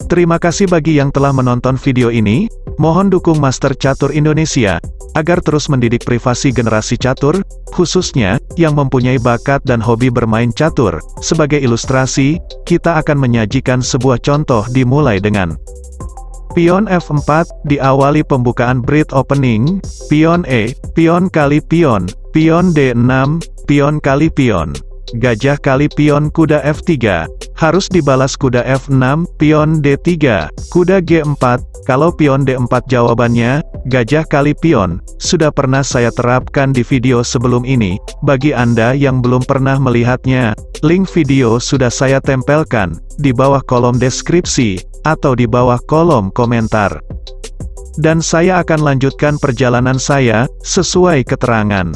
Terima kasih bagi yang telah menonton video ini. Mohon dukung Master Catur Indonesia, agar terus mendidik privasi generasi catur, khususnya, yang mempunyai bakat dan hobi bermain catur. Sebagai ilustrasi, kita akan menyajikan sebuah contoh dimulai dengan pion F4, diawali pembukaan bridge opening, pion E, pion kali pion D6, pion kali pion, gajah kali pion kuda F3, harus dibalas kuda F6, pion D3, kuda G4, kalau pion D4 jawabannya, gajah kali pion, sudah pernah saya terapkan di video sebelum ini. Bagi Anda yang belum pernah melihatnya, link video sudah saya tempelkan di bawah kolom deskripsi, atau di bawah kolom komentar. Dan saya akan lanjutkan perjalanan saya, sesuai keterangan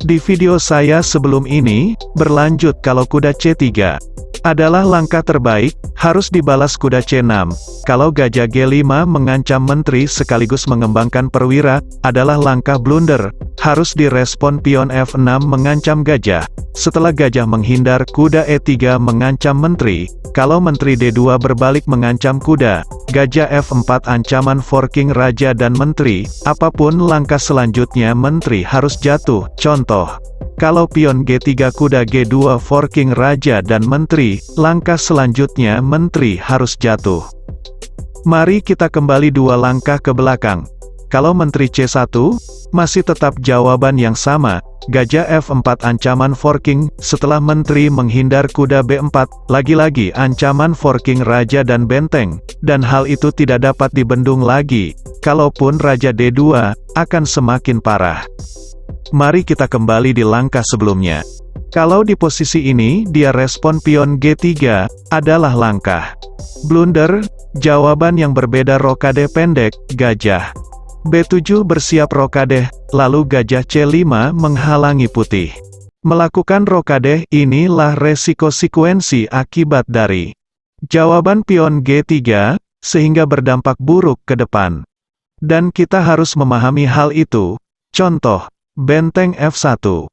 di video saya sebelum ini. Berlanjut kalau kuda C3 adalah langkah terbaik, harus dibalas kuda C6. Kalau gajah G5 mengancam menteri sekaligus mengembangkan perwira, adalah langkah blunder, harus direspon pion F6 mengancam gajah. Setelah gajah menghindar, kuda E3 mengancam menteri. Kalau menteri D2 berbalik mengancam kuda, gajah F4 ancaman forking raja dan menteri. Apapun langkah selanjutnya menteri harus jatuh. Contoh, kalau pion G3 kuda G2 forking raja dan menteri, langkah selanjutnya menteri harus jatuh. Mari kita kembali 2 langkah ke belakang. Kalau menteri C1, masih tetap jawaban yang sama, gajah F4 ancaman forking, setelah menteri menghindar kuda B4, lagi-lagi ancaman forking raja dan benteng, dan hal itu tidak dapat dibendung lagi, kalaupun raja D2, akan semakin parah. Mari kita kembali di langkah sebelumnya. Kalau di posisi ini, dia respon pion G3, adalah langkah blunder, jawaban yang berbeda rokade pendek, gajah B7 bersiap rokade, lalu gajah C5 menghalangi putih. Melakukan rokade, inilah resiko sekuensi akibat dari jawaban pion G3, sehingga berdampak buruk ke depan. Dan kita harus memahami hal itu. Contoh, benteng F1.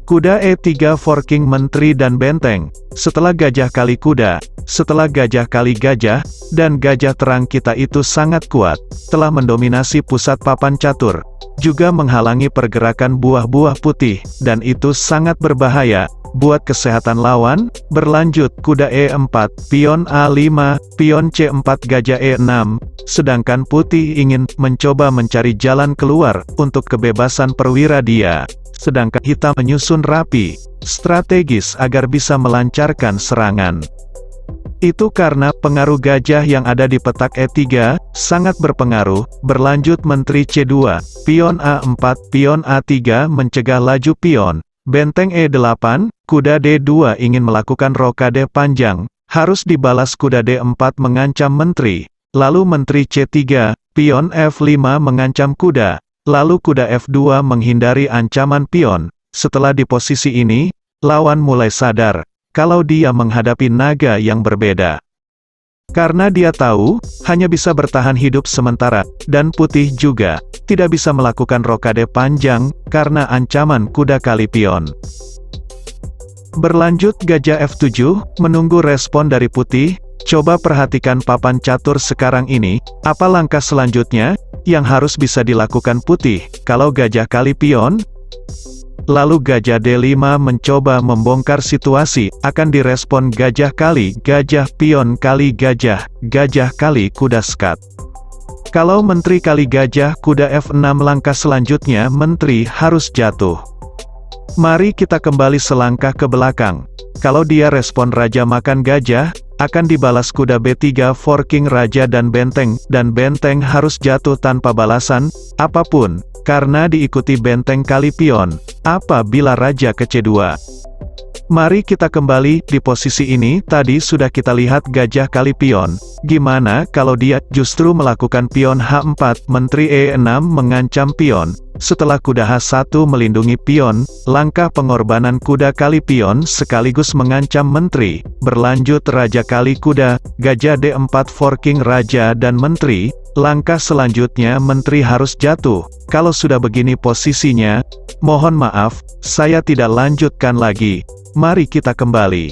Kuda E3 forking menteri dan benteng, setelah gajah kali kuda, setelah gajah kali gajah, dan gajah terang kita itu sangat kuat, telah mendominasi pusat papan catur, juga menghalangi pergerakan buah-buah putih, dan itu sangat berbahaya buat kesehatan lawan. Berlanjut kuda E4, pion A5, pion C4 gajah E6, sedangkan putih ingin mencoba mencari jalan keluar untuk kebebasan perwira dia. Sedangkan hitam menyusun rapi, strategis agar bisa melancarkan serangan. Itu karena pengaruh gajah yang ada di petak E3, sangat berpengaruh. Berlanjut menteri C2, pion A4, pion A3 mencegah laju pion. Benteng E8, kuda D2 ingin melakukan rokade panjang, harus dibalas kuda D4 mengancam menteri. Lalu menteri C3, pion F5 mengancam kuda. Lalu kuda F2 menghindari ancaman pion. Setelah di posisi ini, lawan mulai sadar, kalau dia menghadapi naga yang berbeda. Karena dia tahu, hanya bisa bertahan hidup sementara, dan putih juga, tidak bisa melakukan rokade panjang, karena ancaman kuda kali pion. Berlanjut gajah F7, menunggu respon dari putih. Coba perhatikan papan catur sekarang ini, apa langkah selanjutnya yang harus bisa dilakukan putih, kalau gajah kali pion? Lalu gajah D5 mencoba membongkar situasi, akan direspon gajah kali gajah pion kali gajah kali kuda skat. Kalau menteri kali gajah kuda F6, langkah selanjutnya menteri harus jatuh. Mari kita kembali selangkah ke belakang. Kalau dia respon raja makan gajah, akan dibalas kuda B3 forking raja dan benteng harus jatuh tanpa balasan apapun, karena diikuti benteng kali pion. Apabila raja ke C2, mari kita kembali di posisi ini. Tadi sudah kita lihat gajah kali pion. Gimana kalau dia justru melakukan pion H4, menteri E6 mengancam pion. Setelah kuda H1 melindungi pion, langkah pengorbanan kuda kali pion sekaligus mengancam menteri. Berlanjut raja kali kuda, gajah D4 forking raja dan menteri. Langkah selanjutnya menteri harus jatuh. Kalau sudah begini posisinya, mohon maaf, saya tidak lanjutkan lagi. Mari kita kembali.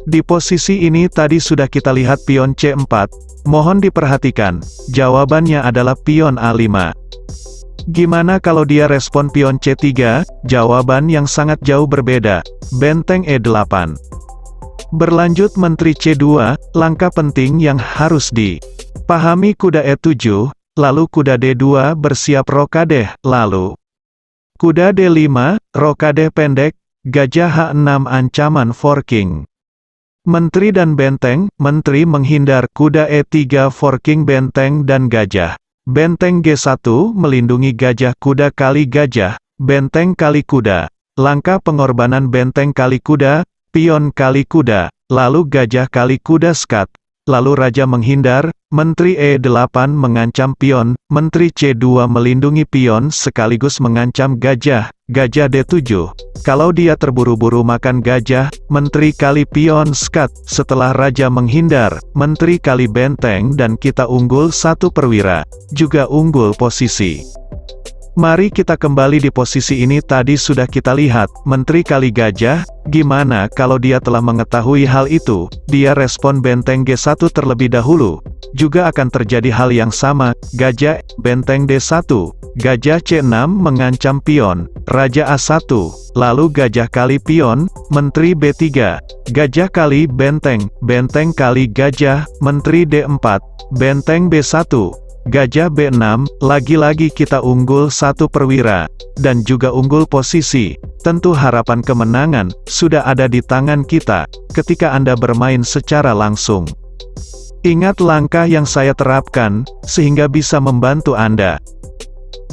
Di posisi ini tadi sudah kita lihat pion C4, mohon diperhatikan, jawabannya adalah pion A5. Gimana kalau dia respon pion C3, jawaban yang sangat jauh berbeda, benteng E8. Berlanjut Menteri C2, langkah penting yang harus dipahami kuda E7, lalu kuda D2 bersiap rokade, lalu kuda D5, rokade pendek, gajah H6 ancaman forking. Menteri dan benteng, menteri menghindar kuda E3 forking benteng dan gajah. Benteng G1 melindungi gajah kuda kali gajah, benteng kali kuda. Langkah pengorbanan benteng kali kuda, pion kali kuda, lalu gajah kali kuda skat. Lalu raja menghindar, menteri E8 mengancam pion, menteri C2 melindungi pion sekaligus mengancam gajah, gajah D7. Kalau dia terburu-buru makan gajah, menteri kali pion skat. Setelah raja menghindar, menteri kali benteng dan kita unggul 1 perwira, juga unggul posisi. Mari kita kembali di posisi ini tadi sudah kita lihat, menteri kali gajah, gimana kalau dia telah mengetahui hal itu, dia respon benteng G1 terlebih dahulu. Juga akan terjadi hal yang sama, gajah, benteng D1, gajah C6 mengancam pion, raja A1, lalu gajah kali pion, menteri B3, gajah kali benteng, benteng kali gajah, menteri D4, benteng B1, gajah B6, lagi-lagi kita unggul 1 perwira, dan juga unggul posisi. Tentu harapan kemenangan, sudah ada di tangan kita, ketika Anda bermain secara langsung. Ingat langkah yang saya terapkan, sehingga bisa membantu Anda.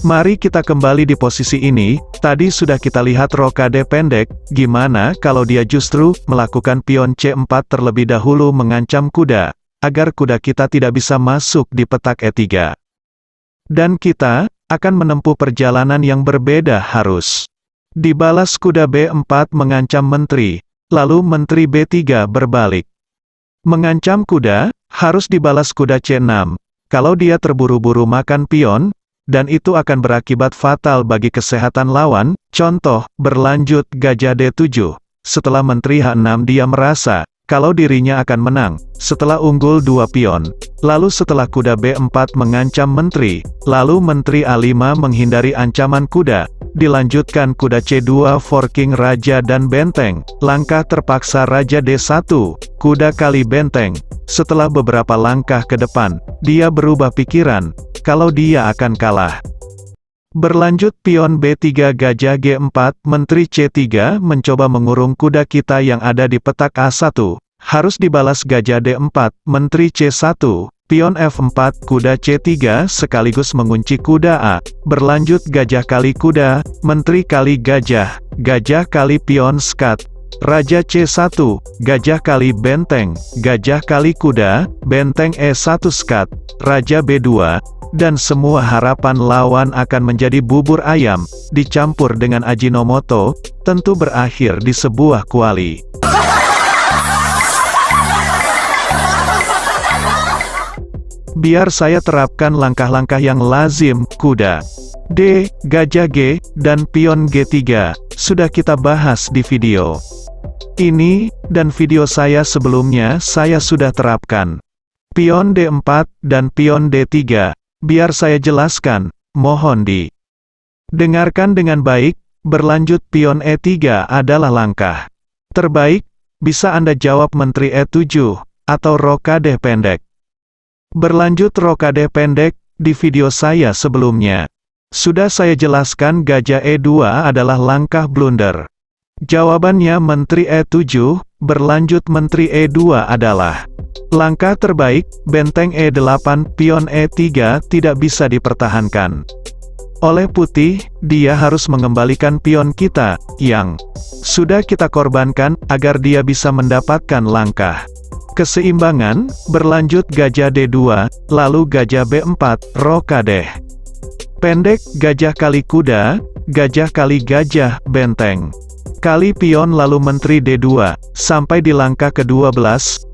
Mari kita kembali di posisi ini, tadi sudah kita lihat rokade pendek, gimana kalau dia justru melakukan pion C4 terlebih dahulu mengancam kuda, agar kuda kita tidak bisa masuk di petak E3. Dan kita akan menempuh perjalanan yang berbeda harus. Dibalas kuda B4 mengancam menteri, lalu menteri B3 berbalik. Mengancam kuda, harus dibalas kuda C6. Kalau dia terburu-buru makan pion, dan itu akan berakibat fatal bagi kesehatan lawan, contoh, berlanjut gajah D7. Setelah menteri H6 dia merasa, kalau dirinya akan menang, setelah unggul 2 pion. Lalu setelah kuda B4 mengancam menteri, lalu menteri A5 menghindari ancaman kuda, dilanjutkan kuda C2 forking raja dan benteng, langkah terpaksa raja D1, kuda kali benteng. Setelah beberapa langkah ke depan, dia berubah pikiran, kalau dia akan kalah. Berlanjut pion B3 gajah G4, menteri C3 mencoba mengurung kuda kita yang ada di petak A1, harus dibalas gajah D4, menteri C1, pion F4 kuda C3 sekaligus mengunci kuda A, berlanjut gajah kali kuda, menteri kali gajah, gajah kali pion skat, raja C1, gajah kali benteng, gajah kali kuda, benteng E1 skat, raja B2, dan semua harapan lawan akan menjadi bubur ayam, dicampur dengan Ajinomoto, tentu berakhir di sebuah kuali. Biar saya terapkan langkah-langkah yang lazim, kuda D, gajah G, dan pion G3, sudah kita bahas di video ini, dan video saya sebelumnya saya sudah terapkan. Pion D4, dan pion D3, biar saya jelaskan, mohon didengarkan dengan baik. Berlanjut pion E3 adalah langkah terbaik, bisa Anda jawab menteri E7, atau rokade pendek. Berlanjut rokade pendek, di video saya sebelumnya sudah saya jelaskan gajah E2 adalah langkah blunder. Jawabannya menteri E7, berlanjut menteri E2 adalah langkah terbaik, benteng E8, pion E3 tidak bisa dipertahankan oleh putih, dia harus mengembalikan pion kita, yang sudah kita korbankan, agar dia bisa mendapatkan langkah keseimbangan. Berlanjut gajah D2, lalu gajah B4, rokade pendek, gajah kali kuda, gajah kali gajah, benteng. kali pion lalu menteri D2, sampai di langkah ke-12,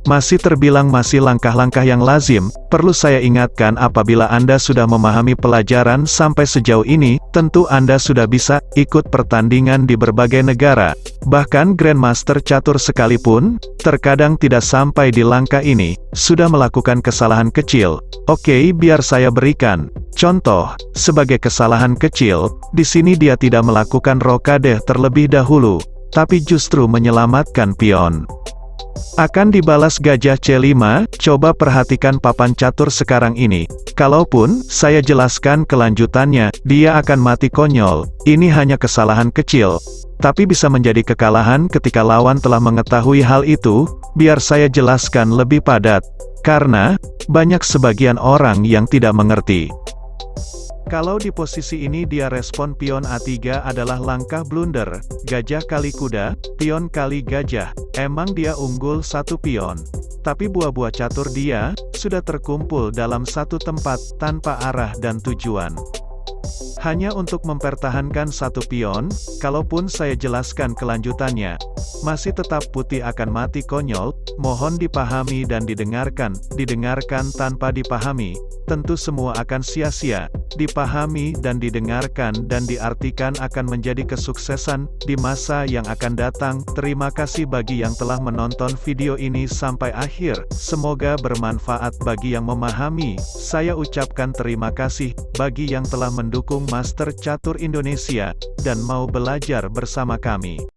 masih terbilang masih langkah-langkah yang lazim. Perlu saya ingatkan, apabila Anda sudah memahami pelajaran sampai sejauh ini, tentu Anda sudah bisa ikut pertandingan di berbagai negara. Bahkan Grandmaster catur sekalipun, terkadang tidak sampai di langkah ini, sudah melakukan kesalahan kecil. Oke, biar saya berikan contoh. Sebagai kesalahan kecil, di sini dia tidak melakukan rokade terlebih dahulu, tapi justru menyelamatkan pion. Akan dibalas gajah C5, coba perhatikan papan catur sekarang ini. Kalaupun saya jelaskan kelanjutannya, dia akan mati konyol. Ini hanya kesalahan kecil, tapi bisa menjadi kekalahan ketika lawan telah mengetahui hal itu. Biar saya jelaskan lebih padat, karena banyak sebagian orang yang tidak mengerti. Kalau di posisi ini dia respon pion A3 adalah langkah blunder, gajah kali kuda, pion kali gajah. Emang dia unggul satu pion, tapi buah-buah catur dia sudah terkumpul dalam satu tempat tanpa arah dan tujuan. Hanya untuk mempertahankan satu pion, kalaupun saya jelaskan kelanjutannya, masih tetap putih akan mati konyol. Mohon dipahami dan didengarkan tanpa dipahami, tentu semua akan sia-sia. Dipahami dan didengarkan dan diartikan akan menjadi kesuksesan di masa yang akan datang. Terima kasih bagi yang telah menonton video ini sampai akhir. Semoga bermanfaat bagi yang memahami. Saya ucapkan terima kasih bagi yang telah mendukung Master Catur Indonesia dan mau belajar bersama kami.